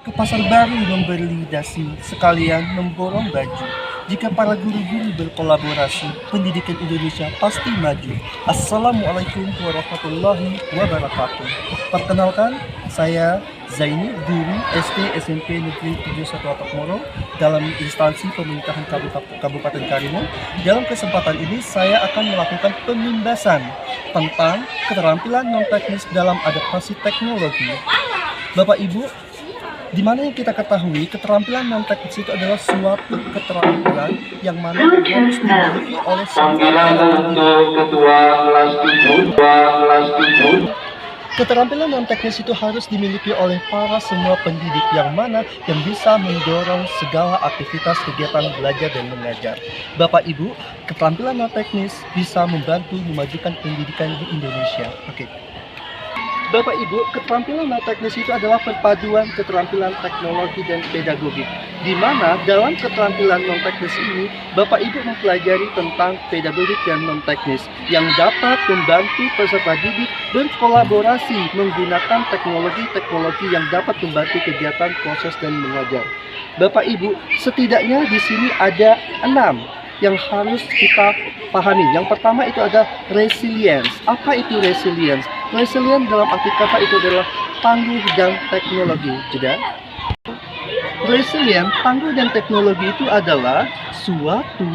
ke pasar baru membeli dasi sekalian memborong baju. Jika para guru-guru berkolaborasi, pendidikan Indonesia pasti maju. Assalamualaikum warahmatullahi wabarakatuh. Perkenalkan, saya Zaini, guru SD SMP Negeri 71 Atapmoro dalam instansi pemerintahan Kabupaten Karimun. Dalam kesempatan ini saya akan melakukan pemimbasan tentang keterampilan non-teknis dalam adaptasi teknologi. Bapak Ibu, di mana yang kita ketahui keterampilan non-teknis itu adalah suatu keterampilan yang mana harus dimiliki oleh Keterampilan non-teknis itu harus dimiliki oleh semua pendidik yang mana yang bisa mendorong segala aktivitas kegiatan belajar dan mengajar. Bapak Ibu, keterampilan non-teknis bisa membantu memajukan pendidikan di Indonesia. Bapak Ibu, keterampilan non-teknis itu adalah perpaduan keterampilan teknologi dan pedagogik, di mana dalam keterampilan non-teknis ini Bapak Ibu mempelajari tentang pedagogik dan non-teknis yang dapat membantu peserta didik berkolaborasi menggunakan teknologi-teknologi yang dapat membantu kegiatan proses dan mengajar. Bapak Ibu, setidaknya di sini ada 6 yang harus kita pahami. Yang pertama itu ada resilience. Apa itu resilience? Resilience dalam arti kata itu adalah tangguh dan teknologi. Jeda. Resilient, tangguh dan teknologi itu adalah suatu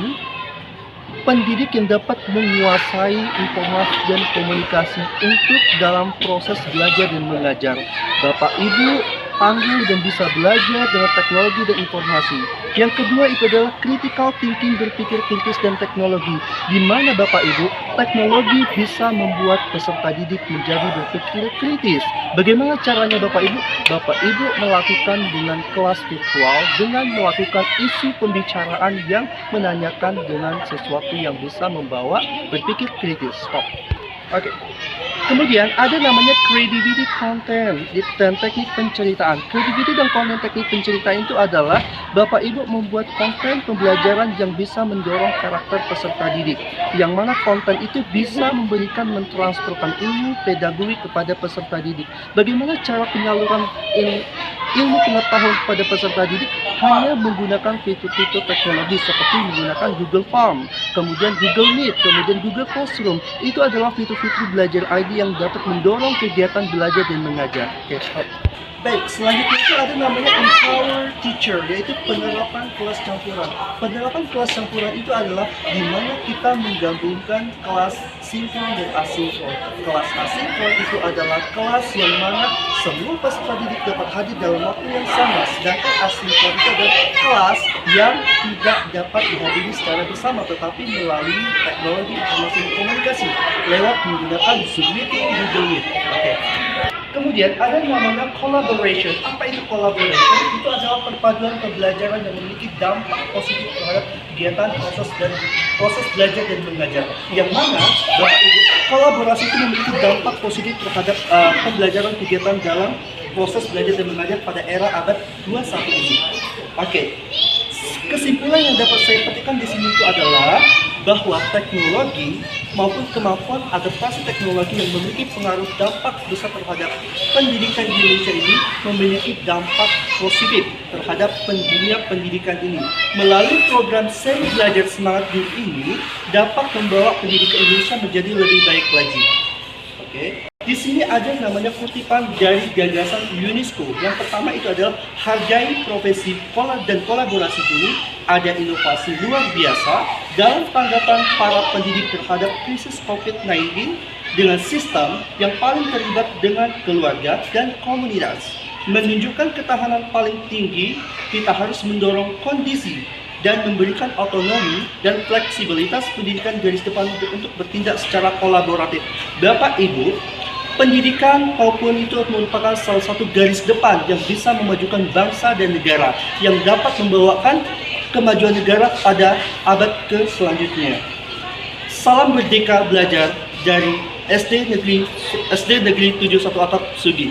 pendidik yang dapat menguasai informasi dan komunikasi untuk dalam proses belajar dan mengajar. Bapak Ibu tangguh dan bisa belajar dengan teknologi dan informasi. Yang kedua itu adalah critical thinking, berpikir kritis dan teknologi, di mana Bapak Ibu teknologi bisa membuat peserta didik menjadi berpikir kritis. Bagaimana caranya Bapak Ibu? Bapak Ibu melakukan dengan kelas virtual dengan melakukan isu pembicaraan yang menanyakan dengan sesuatu yang bisa membawa berpikir kritis. Kemudian ada namanya creativity content dan teknik penceritaan. Creativity dan konten teknik penceritaan itu adalah Bapak Ibu membuat konten pembelajaran yang bisa mendorong karakter peserta didik, yang mana konten itu bisa memberikan mentransferkan ilmu pedagogi kepada peserta didik. Bagaimana cara penyaluran ilmu pengetahuan kepada peserta didik? Hanya menggunakan fitur-fitur teknologi seperti menggunakan Google Form, kemudian Google Meet, kemudian Google Classroom. Itu adalah fitur-fitur belajar ID yang dapat mendorong kegiatan belajar dan mengajar. Baik, selanjutnya itu ada namanya empower teacher, yaitu penerapan kelas campuran. Penerapan kelas campuran itu adalah di mana kita menggabungkan kelas sinkron dan asinkron. Kelas asinkron itu adalah kelas yang mana semua peserta didik dapat hadir dalam waktu yang sama, sedangkan asinkron itu adalah kelas yang tidak dapat dihadiri secara bersama, tetapi melalui teknologi informasi dan komunikasi lewat menggunakan Zoom Meeting, Google Meet. Kemudian ada namanya collaboration. Apa itu collaboration? Itu adalah perpaduan pembelajaran yang memiliki dampak positif terhadap kegiatan proses belajar dan mengajar. Yang mana Bapak Ibu, kolaborasi itu memiliki dampak positif terhadap pembelajaran kegiatan dalam proses belajar dan mengajar pada era abad 21 ini. Kesimpulan yang dapat saya petikan di sini itu adalah bahwa teknologi maupun kemampuan adaptasi teknologi yang memiliki pengaruh dampak besar terhadap pendidikan di Indonesia ini memiliki dampak positif terhadap dunia pendidikan ini. Melalui program semi belajar semangat guru ini dapat membawa pendidikan Indonesia menjadi lebih baik lagi. Di sini ada namanya kutipan dari gagasan UNESCO. Yang pertama itu adalah hargai profesi dan kolaborasi guru, ada inovasi luar biasa dalam tanggapan para pendidik terhadap krisis COVID-19 dengan sistem yang paling terlibat dengan keluarga dan komunitas. Menunjukkan ketahanan paling tinggi, kita harus mendorong kondisi dan memberikan otonomi dan fleksibilitas pendidikan garis depan untuk bertindak secara kolaboratif. Bapak Ibu, pendidikan maupun itu merupakan salah satu garis depan yang bisa memajukan bangsa dan negara, yang dapat membawakan kemajuan negara pada abad selanjutnya. Salam merdeka belajar dari SD Negeri 71 Atap Sudi.